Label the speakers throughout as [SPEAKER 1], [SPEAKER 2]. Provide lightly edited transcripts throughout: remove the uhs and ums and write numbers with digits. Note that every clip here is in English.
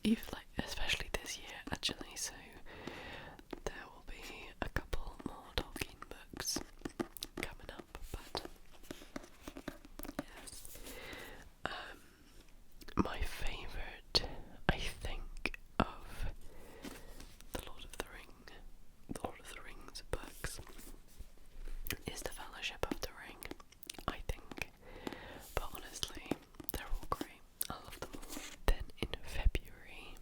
[SPEAKER 1] even like especially this year actually, so there will be a couple more Tolkien books coming up, but yes. My favourite, I think, of the Lord of the Rings books is the Fellowship of the Ring, I think, but honestly, they're all great. I love them all. Then in February,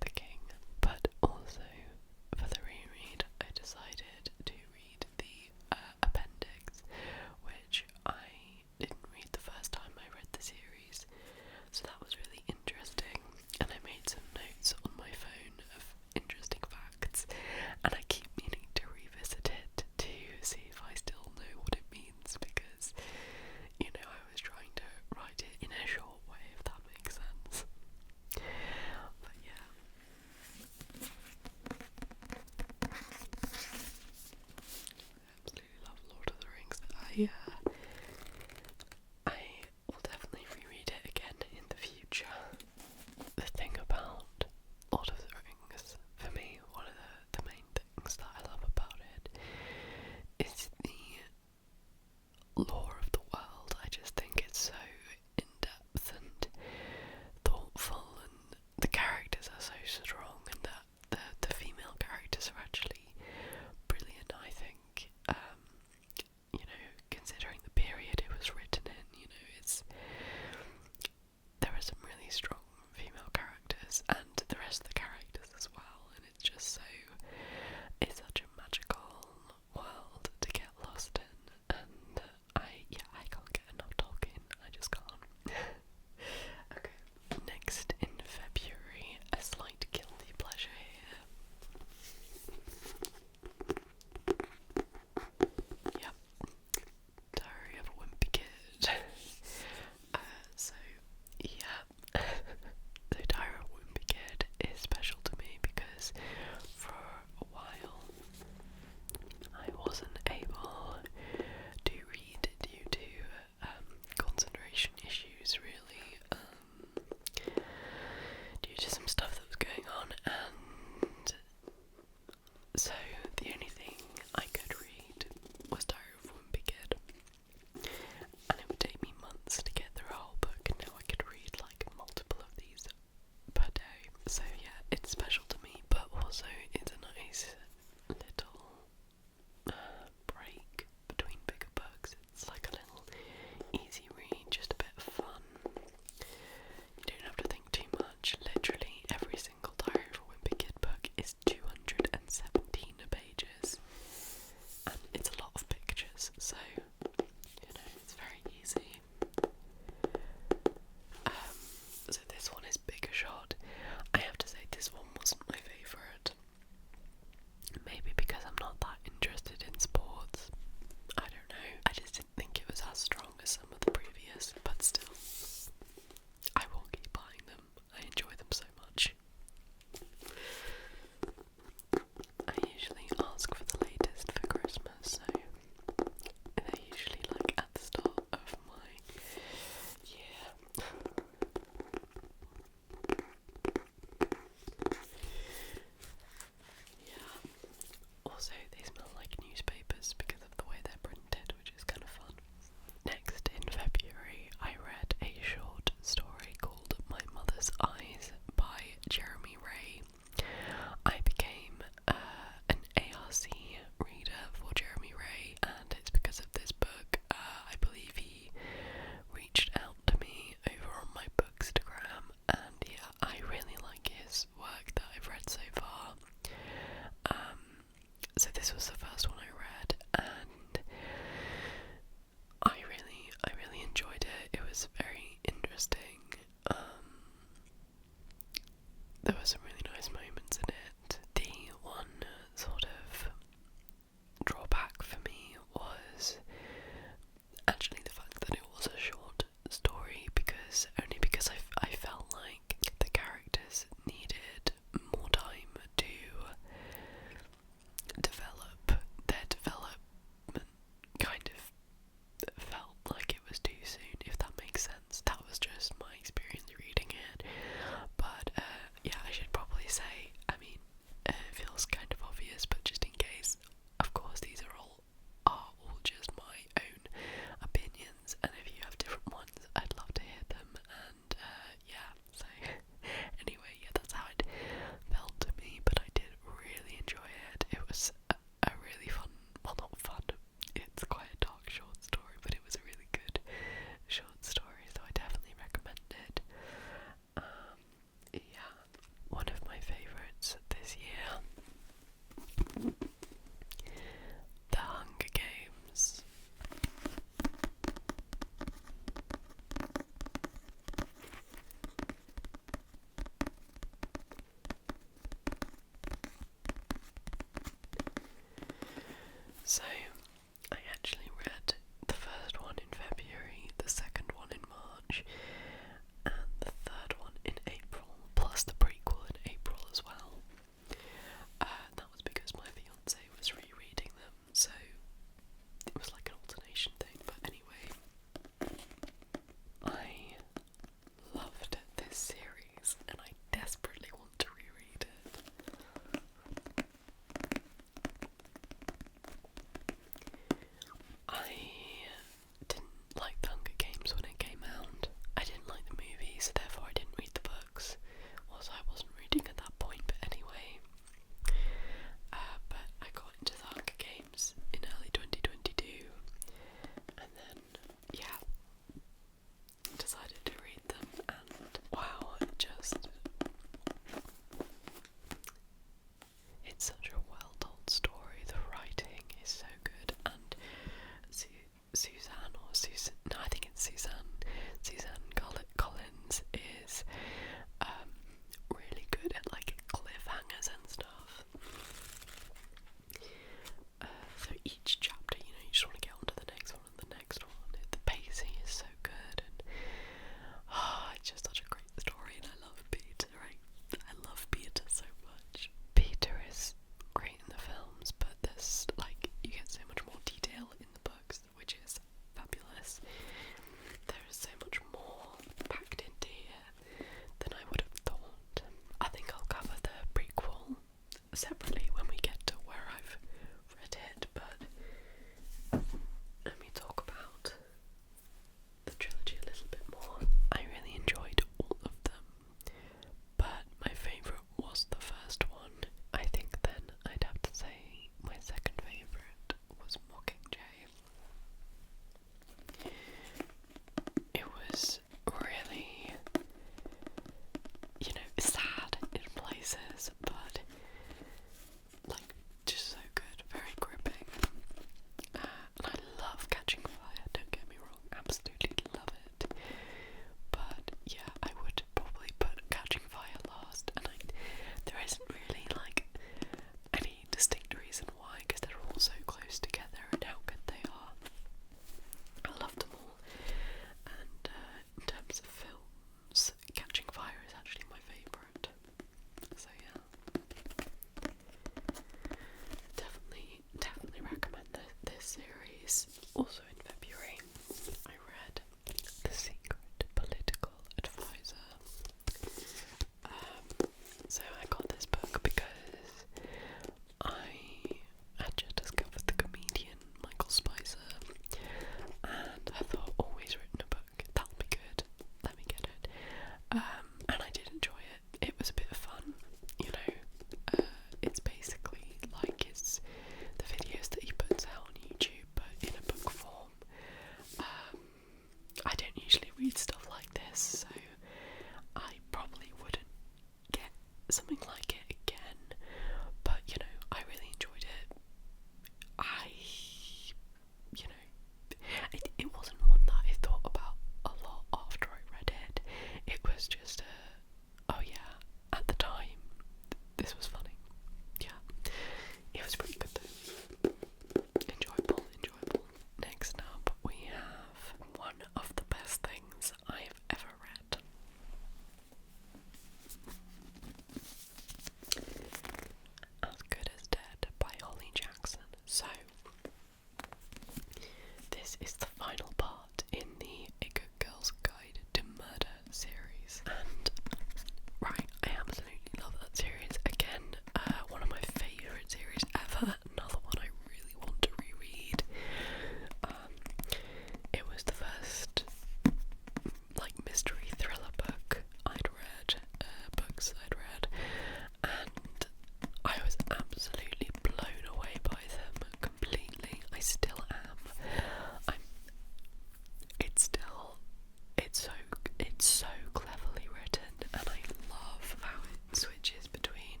[SPEAKER 1] it's so cleverly written, and I love how it switches between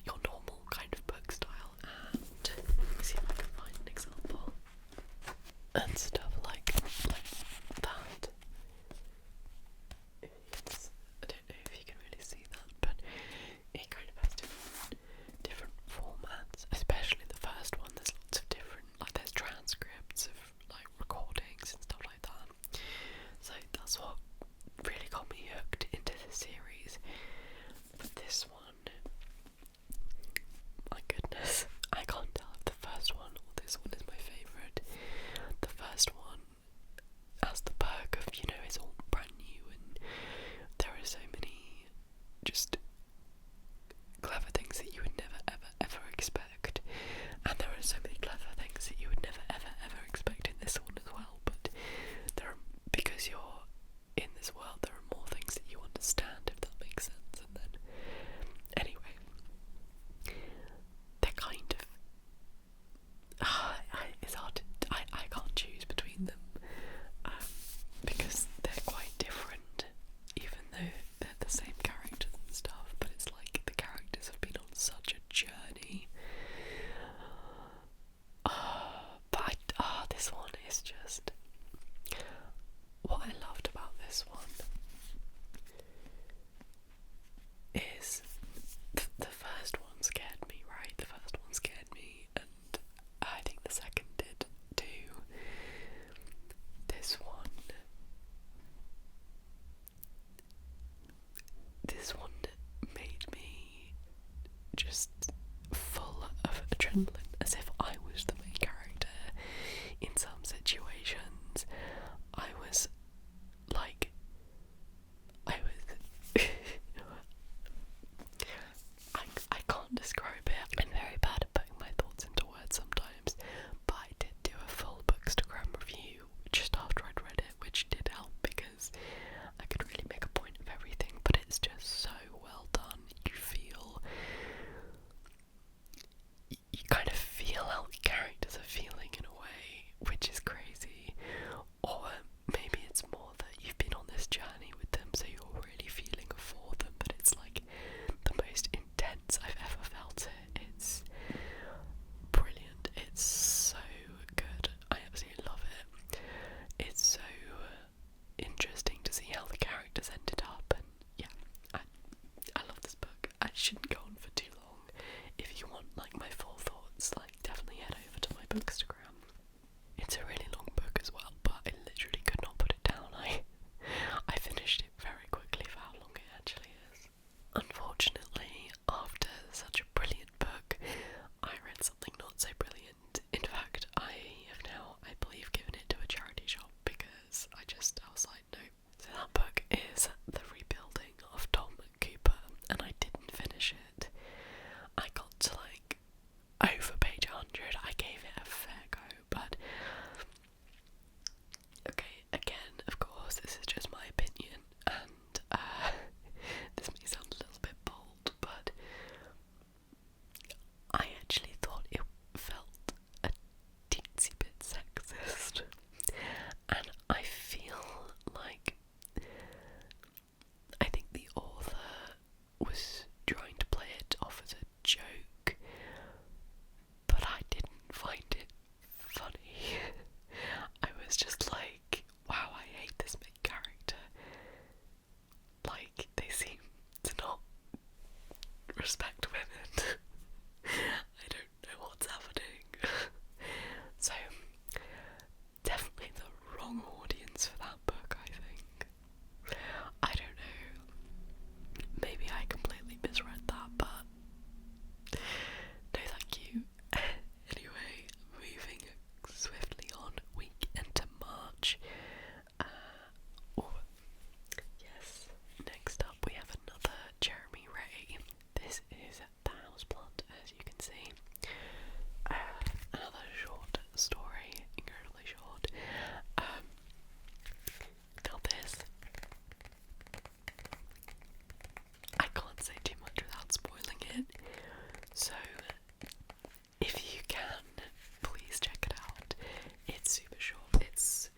[SPEAKER 1] your normal kind of book style and, let me see if I can find an example, and stuff like that. I don't know if you can really see that, but it kind of has different formats, especially the first one. There's lots of different, like there's transcripts of like recordings and stuff like that. So that's what really got me hooked into the series. But this one, my goodness, I can't tell if the first one or this one is my favourite. The first one has the perk of, you know, it's all brand new and there are so many just clever things that you would never ever expect, and there are so many clever things that you would never ever expect in this one as well. But because you're in this world, there are more things that you understand, if that makes sense. And then anyway, they're kind of it's hard to, I can't choose between them, because they're quite different, even though they're the same characters and stuff. But it's like the characters have been on such a journey. But this one is just, what I loved about this one is the first one scared me, right? The first one scared me, and I think the second did too. This one made me just full of adrenaline, as if I was the main character. In some situations, I was like, I can't describe it. I'm very bad at putting my thoughts into words sometimes, but I did do a full Bookstagram review just after I'd read it, which did help because I could really make a point of everything. But it's just so well done. You kind of feel how the characters are feeling in a way, which is crazy. Or maybe it's more that you've been on this journey with them, so you're really feeling for them, but it's like the most intense I've ever felt it. It's brilliant. It's so good. I absolutely love it. It's so interesting to see how the characters ended up, and yeah, I love this book. I shouldn't go on for too long. If you want like my full thoughts, like definitely head over to my Bookstagram. It's a really long book as well, but I literally could not put it down. I finished it very quickly for how long it actually is. Unfortunately, after such a brilliant book, I read something not so brilliant. In fact, I have now, I believe, given it to a charity shop because I was like, no. So that book is The Rebuilding of Tom Cooper, and I didn't finish it. I got to like over page 100. I gave it a fair go, but okay, again, of course, this is just my opinion, and this may sound a little bit bold, but I actually thought it felt a teensy bit sexist, and I feel like I think the author was trying to play it off as a joke, but I didn't find it funny. I was just like, wow, I hate this main character. Like, they seem to not respect women. I don't know what's happening. So, definitely the wrong audience for that book, I think. I don't know. Maybe I completely misread that, but no thank you. Anyway, moving swiftly on, we enter March. Yes. Next up we have another Jeremy Ray. This is The Houseplant, as you can see. Another short story, incredibly short. Now this, I can't say too much without spoiling it, so if you can, please check it out. It's super short. It's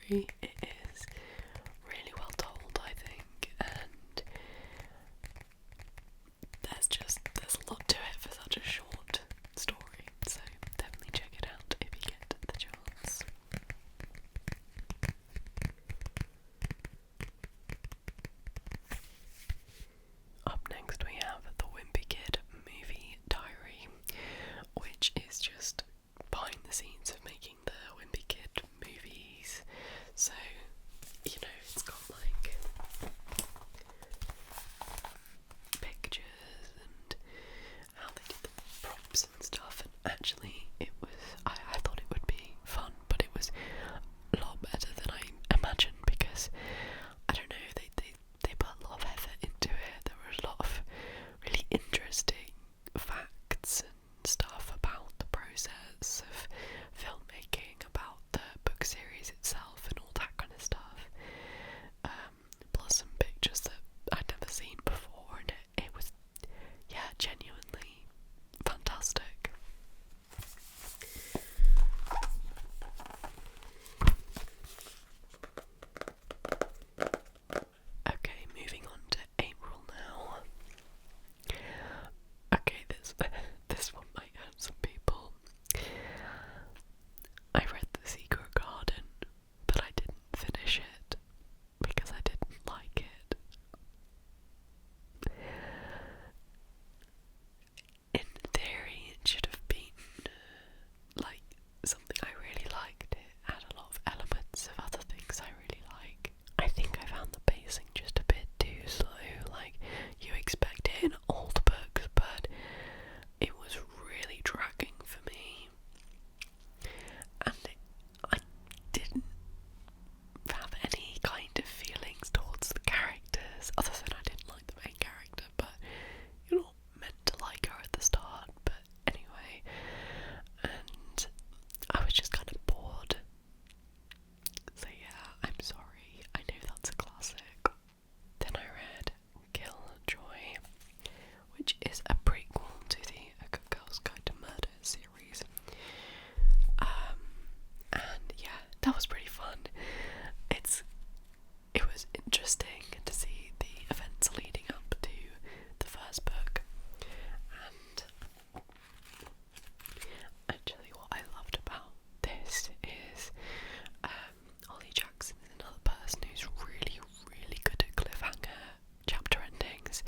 [SPEAKER 1] story. It is really well told, I think, and there's a lot to it for such a short story, so definitely check it out if you get the chance. Up next we have the Wimpy Kid movie diary, which is just behind the scenes of making the Wimpy Kid movies. So, you know, it's got like pictures and how they did the props and stuff, and actually I thought it would be fun, but it was a lot better than I imagined, because I don't know, they put a lot of effort into it. There were a lot of really interesting facts and stuff about the process of filmmaking, about the book series itself and all that kind of stuff, plus some pictures that I'd never seen before, and it was, yeah, genuinely fantastic. Okay, moving on to April now. Okay, this one might hurt some people. I read The Secret Garden, but I didn't finish it because I didn't like it. In theory, it should have been like something I really liked. It had a lot of elements of other things I really like. I think I found the pacing just a bit too slow. Like, you expect it in old books, but it was really dragging for me. And I didn't have any kind of feelings towards the characters, other than I didn't like the main character, but you're not meant to like her at the start. But anyway, and I was just kind of bored. So yeah, I'm sorry, I know that's a classic. Then I read Killjoy, which is a prequel to the A Good Girl's Guide to Murder series. And yeah, that was pretty fun. It was interesting to see the events leading up to the first book, and actually what I loved about this is Ollie Jackson is another person who's really, really good at cliffhanger chapter endings.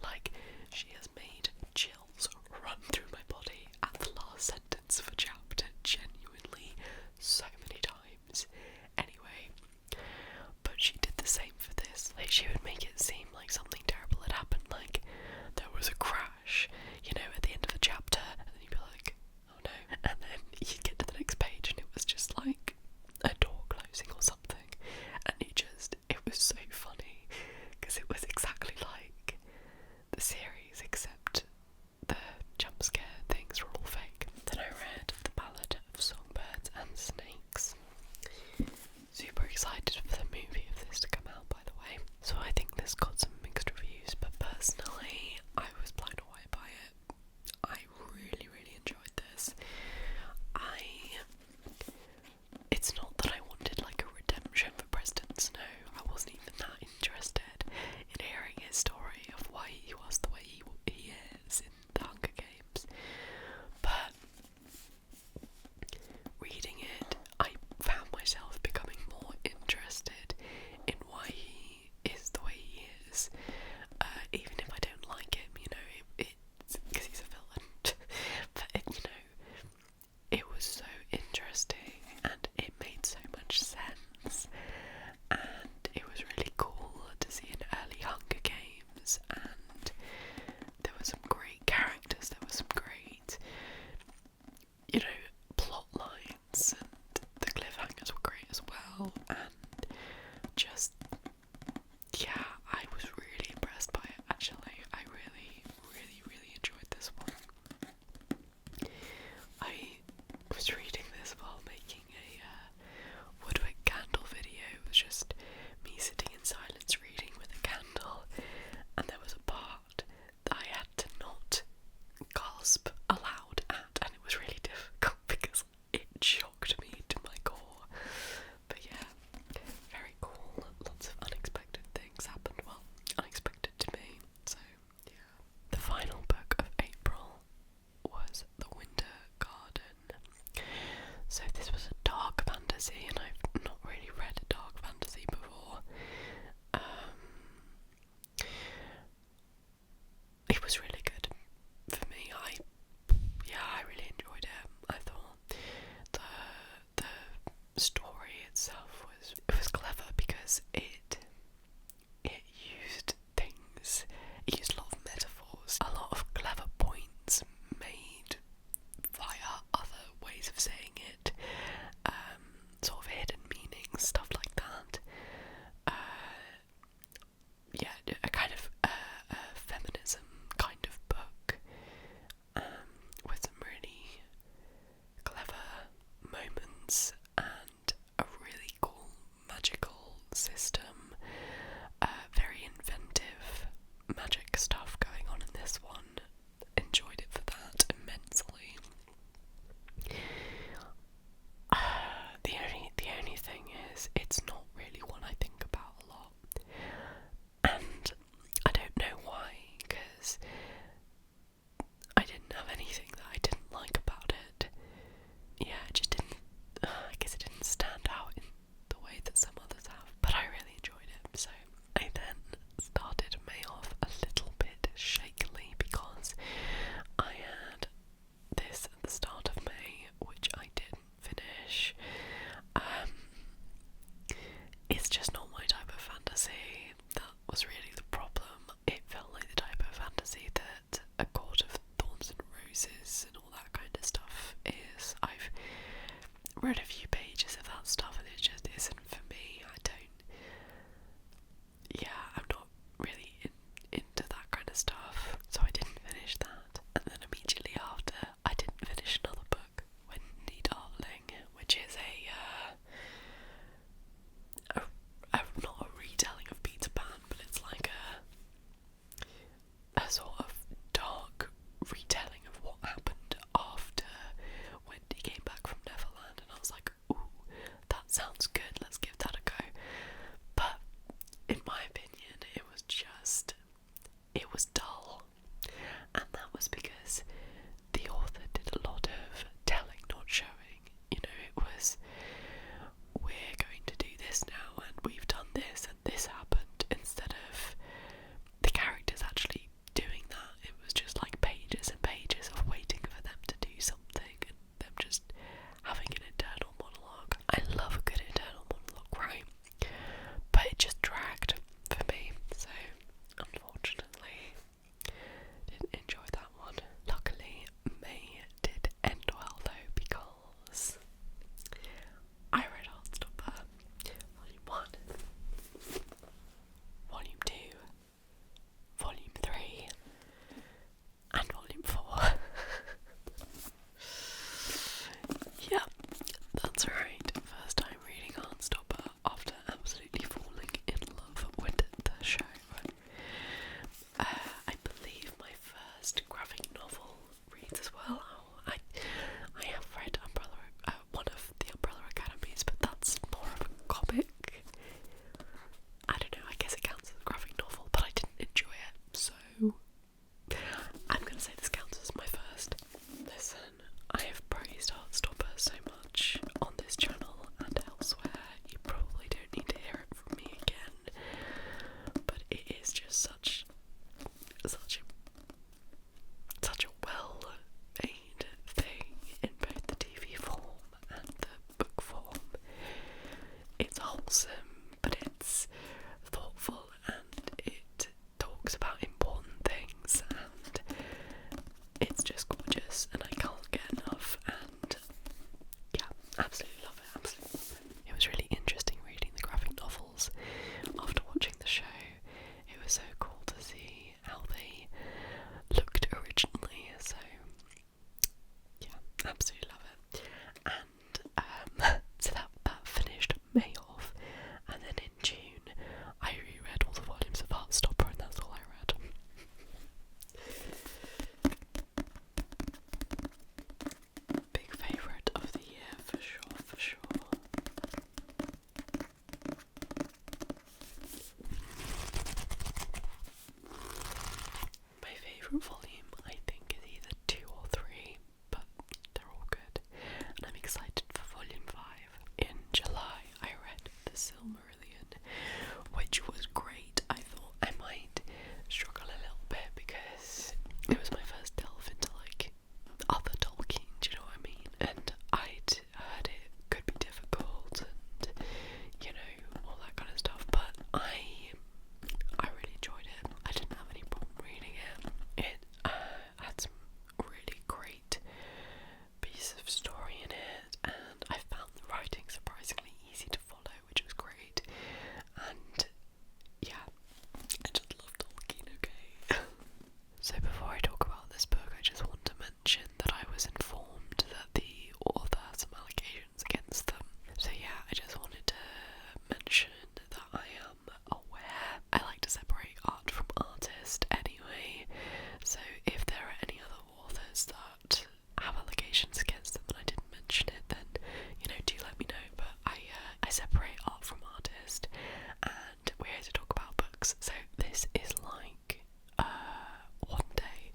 [SPEAKER 1] Like, she has made chills run through my body at the last sentence of a chapter, genuinely, so many times. Anyway, but she did the same for this. Like, she would make it seem like something terrible had happened, like there was a crash, you know, at the end of the chapter, and then you'd be like, oh no, and then you'd get to the next page and it was just like a door closing or something, and it was so funny, because it was exactly like the series, except the jump scare things were all fake. Then I read The Ballad of Songbirds and Snakes. Super excited for the movie of this to come out, by the way. So I think this got some mixed reviews, but personally, I was blown away by it. I really, really enjoyed this. It's not that I wanted like a redemption for President Snow. I wasn't even is just such a well-made thing in both the TV form and the book form. It's wholesome, but it's thoughtful, and it talks about important things, and it's just gorgeous, and I can't get enough, and yeah, absolutely love it, absolutely love it. It was really interesting reading the graphic novels after watching the show. It was so cool to see how they looked originally, so yeah, absolutely love it. And so that finished May off, and then in June I reread all the volumes of Heartstopper, and that's all I read. Big favourite of the year for sure, for sure. My favourite volume, I think, is either 2 or 3, but they're all good, and I'm excited for volume 5. In July, I read the Silmarillion, which was great. I thought I might struggle a little bit because it was my first delve into like other Tolkien, do you know what I mean? And I'd heard it could be difficult and, you know, all that kind of stuff, but I really enjoyed it. I didn't have any problem reading it. It had some really great pieces of story in it, and I found the writing surprisingly easy to follow, which was great. And yeah, I just love Tolkien, okay? So before I talk about this book, I just want to mention that I was informed that the author has some allegations against them. So yeah, I just wanted to mention that I am aware. I like to separate art from artist anyway, so if there are any other authors that have allegations against them and I didn't mention it, then, you know, do let me know. But I separate art from artist, and we're here to talk about books. So this is like One Day,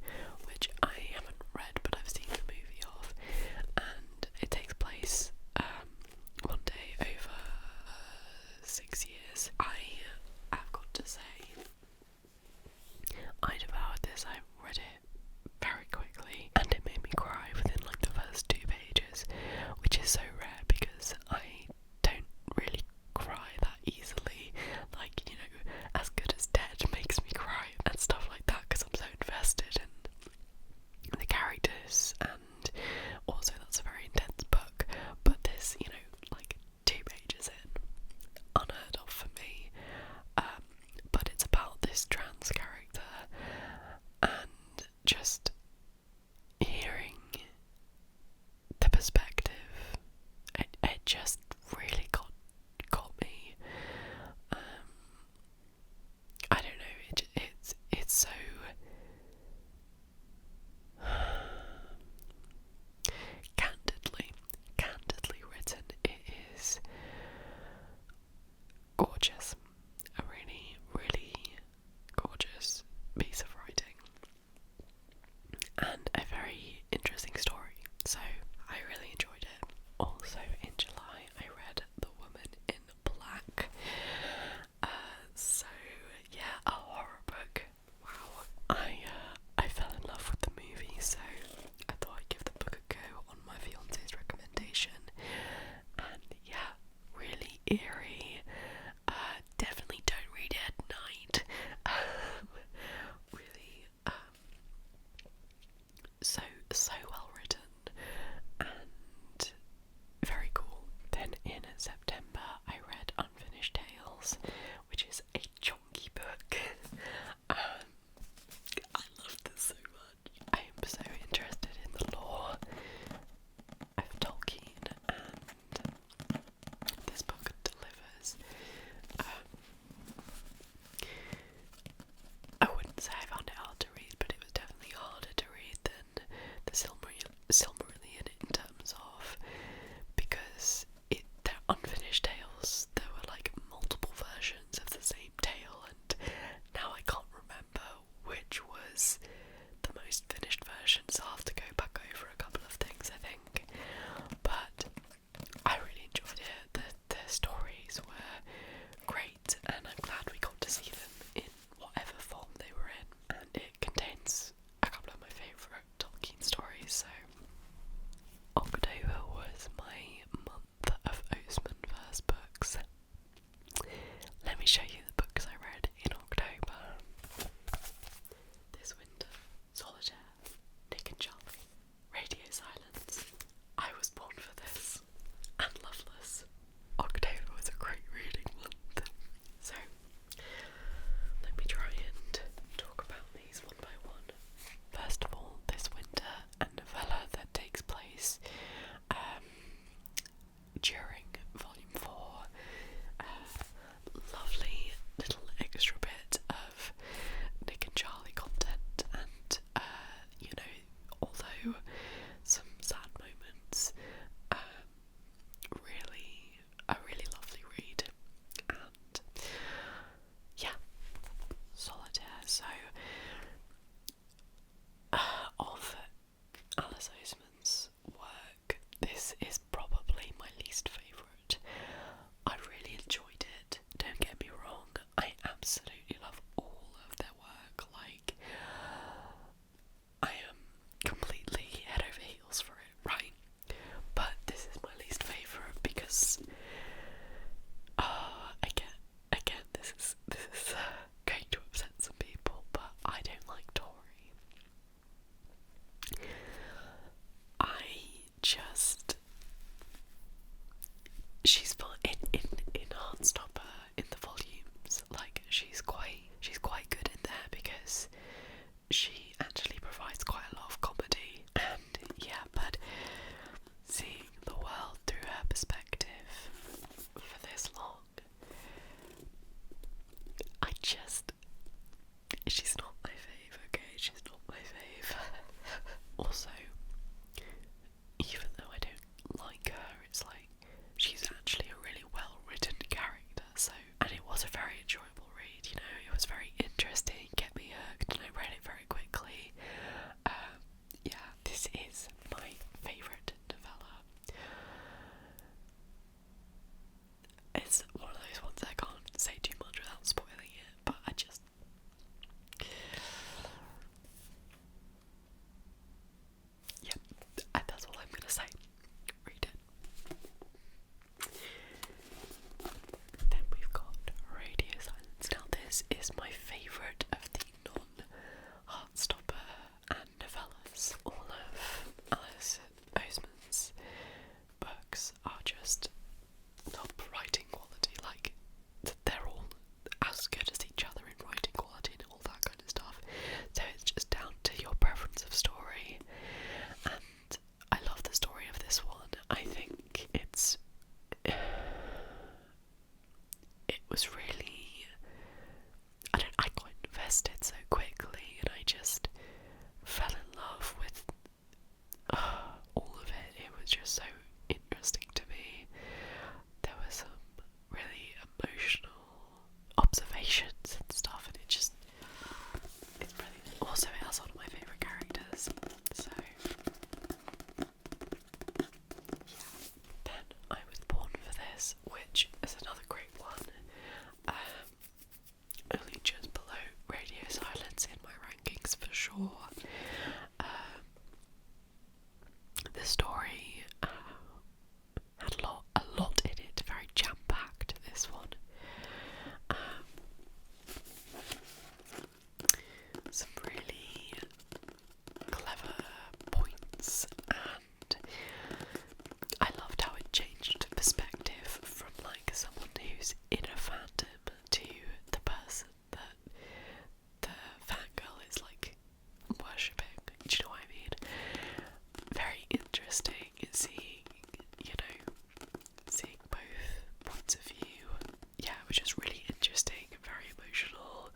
[SPEAKER 1] which I haven't read but I've seen the movie of, and it takes place one day over 6 years. I've got to say, I devoured this. I read it very quickly, and it made me cry within like the first 2 pages, which is so rare because I don't really cry that easily. Like, you know, As Good as Dead makes me cry and stuff like that because I'm so invested in the characters, and also that's a very intense book. But this, you know, like 2 pages in, unheard of for me. But it's about this trans character, and just hearing the perspective, it just really got me. I don't know, it's so candidly written. It is gorgeous, a really, really gorgeous piece of writing, and a very interesting story, so I really enjoyed it. Also in July I read The Woman in Black, so yeah, a horror book. she's not my fave, okay? She's not my fave. Also, even though I don't like her, it's like, she's actually a really well-written character, so, and it was a very enjoyable read, you know, it was very interesting, kept me hooked, and I read it very quickly. Yeah, this is my favourite novella. It's one of those ones I can't say too much without spoiling it, but that's all I'm gonna say. Read it. Then we've got Radio Silence. Now this is my favourite of the non-Heartstopper and novellas. All of Alice Oseman's books are just top writing quality, like they're all as good as each other in writing quality and all that kind of stuff. So it's just down to your preference of story, and I love the story of this one. I think it was really, I got invested so quickly, and I just fell in love with all of it. It was just so interesting to me. There were some really emotional observations and stuff, and it's brilliant. Also, it has one of my favourite characters, so yeah. Then I was born for this, which is another great one. Only just below Radio Silence in my rankings for sure. The story had a lot in it, very jam-packed, this one. Some really clever points, and I loved how it changed perspective from like someone who's in a fandom to the person that the fangirl is like worshipping. Do you know what I mean? Very interesting seeing, seeing both points of view. Yeah, it was just really interesting and very emotional.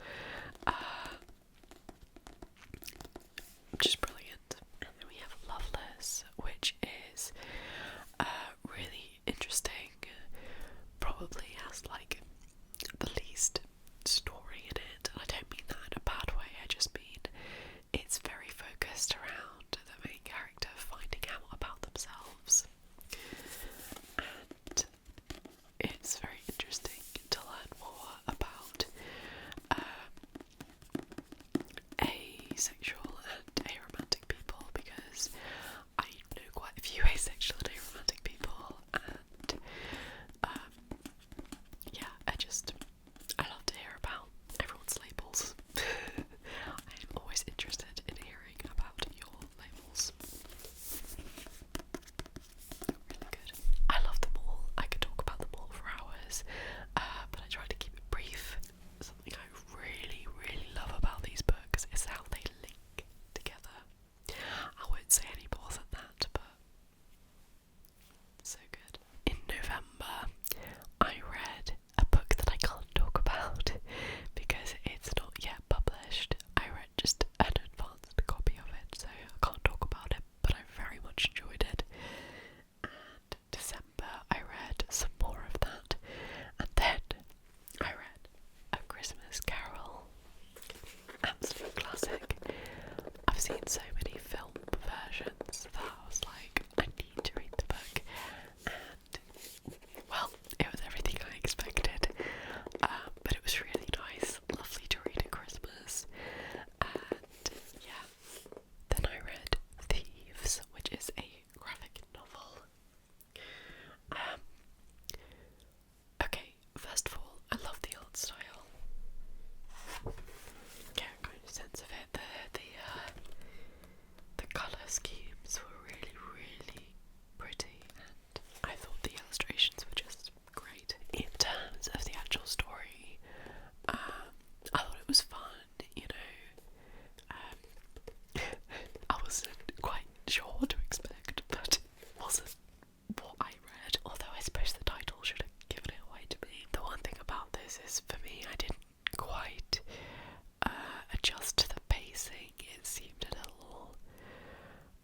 [SPEAKER 1] Just brilliant. And then we have Loveless, which is really interesting. Probably has like the least story in it, and I don't mean that in a bad way, I just mean it's very focused around the main character finding out about themselves, and it's very interesting to learn more about asexual and aromantic people, because I know quite a few asexual and aromantic people, and yeah, I love to hear about everyone's labels. I'm always interested in hearing about your labels. Really good. I love them all. I could talk about them all for hours, but I try to keep it brief. Something I really, really love about these books is how they link together. I won't say any more than that, but so good. In November, I read a book that I can't talk about because it's not yet published. I read just an advanced copy of it, so I can't talk about it, but I very much enjoyed it. And December, I read some more of that, and then I read A Christmas Carol. Absolute classic. I've seen so many film versions that I was like, I need to read the book, and well, it was everything I expected, but it was really nice, lovely to read at Christmas, and yeah. Then I read Thieves, which is a graphic novel. Okay, first of all, I love the art style. Get a kind of sense of it. The colour schemes were really, really pretty, and I thought the illustrations were just great. In terms of the actual story, I thought it was fun, I wasn't quite sure what to expect, but it wasn't what I read, although I suppose the title should have given it away to me. The one thing about this is, for me, I didn't quite adjust to the pacing. It seemed a little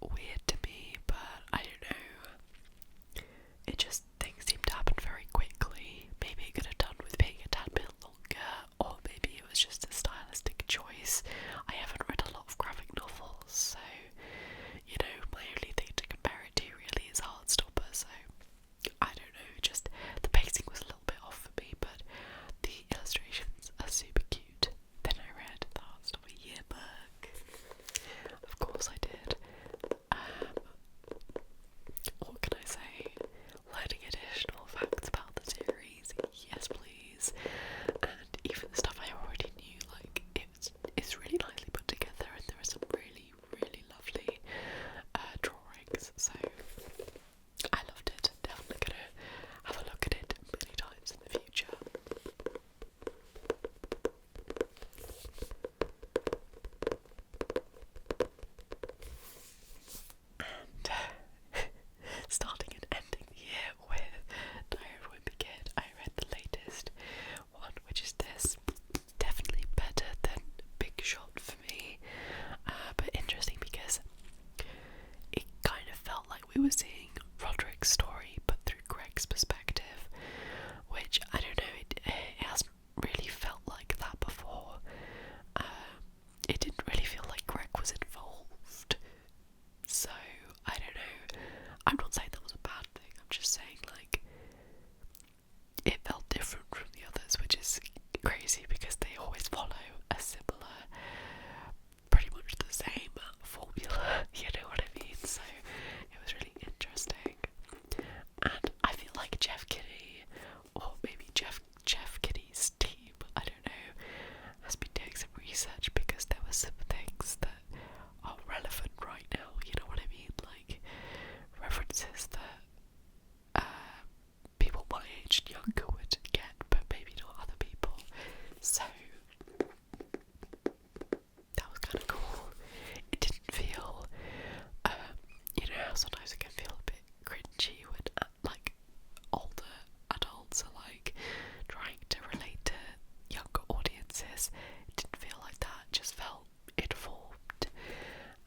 [SPEAKER 1] weird to me, but I don't know. It just, things seemed to happen very quickly. Maybe it could have done with being a tad bit longer, or maybe it was just a stylistic choice. I haven't read a lot of graphic novels, so, you know, my only thing to compare it to really is Heartstopper, so I don't know, just the pacing was a little bit off for me, but the illustrations are super cute. Then I read the Heartstopper yearbook. Of course I did. What can I say? Learning additional facts about the series, yes please. And even the stuff I already knew, like, it's really nicely put together, and there are some really, really lovely drawings, so I loved it. Definitely gonna have a look at it many times in the future. And starting and ending the year with Diary of a Wimpy Kid, I read the latest one, which is this. Definitely better than Big Shot for me, but interesting because it kind of felt like we were seeing Roderick's story but through Greg's perspective, which, I don't know, it hasn't really felt like that before. It didn't really feel like Greg was involved, so I don't know. I'm not saying that was a bad thing, I'm just saying, like, it felt different from the others, which is crazy because they always follow a similar, pretty much the same formula, you know what I mean? So it was really interesting. And I feel like Jeff Kinney, or maybe Jeff Kinney's team, I don't know, has been doing some research, because there were some things that are relevant right now, you know what I mean? Like, references that people my age and younger would get, but maybe not other people. So that was kind of cool. It didn't feel, you know how sometimes it can feel a bit cringy when like older adults are like trying to relate to younger audiences. It didn't feel like that. It just felt informed,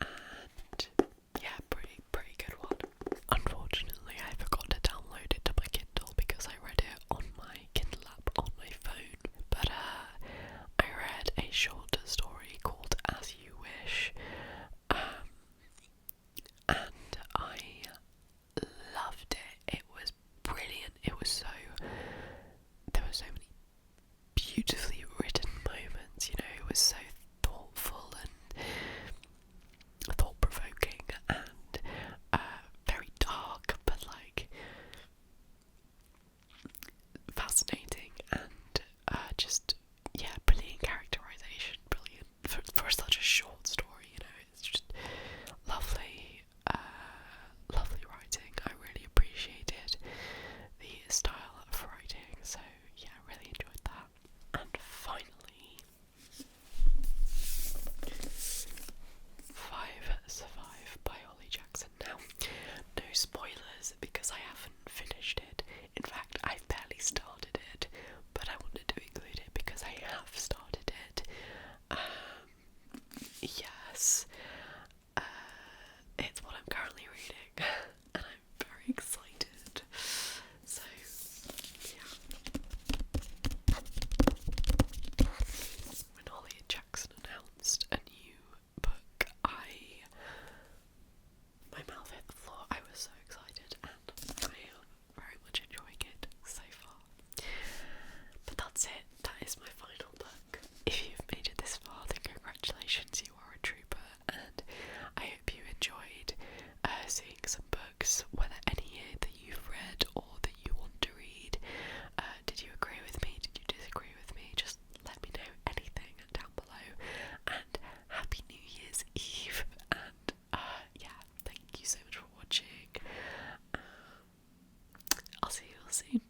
[SPEAKER 1] and yeah, pretty good one. Unfortunately, I forgot to download it to my Kindle because I read it on my Kindle app on my phone. But I read a shorter story called As You Wish, and I loved it. It was brilliant. It was there were so many beautifully written moments, you know, it was so thoughtful and thought-provoking and very dark, but like fascinating, and just, yeah, brilliant characterization, brilliant for such a short story, you know, it's just lovely, lovely writing. I really appreciated the style of writing, so yeah, I really enjoyed that. And finally, 5 Survive by Holly Jackson. Now, no spoilers because I haven't finished it. In fact, I've barely started it, but I wanted to include it because I have started it. Yes, it's what I'm currently reading, and I'm very excited. So, yeah. When Holly Jackson announced a new book, my mouth hit the floor. I was so excited, and I am very much enjoying it so far. But that's it. That is my final book. If you've made it this far, then congratulations, you are a trooper, and I hope you enjoyed seeing some books, whether any that you've read or that you want to read. Did you agree with me? Did you disagree with me? Just let me know anything down below. And Happy New Year's Eve. And yeah, thank you so much for watching. I'll see you all soon.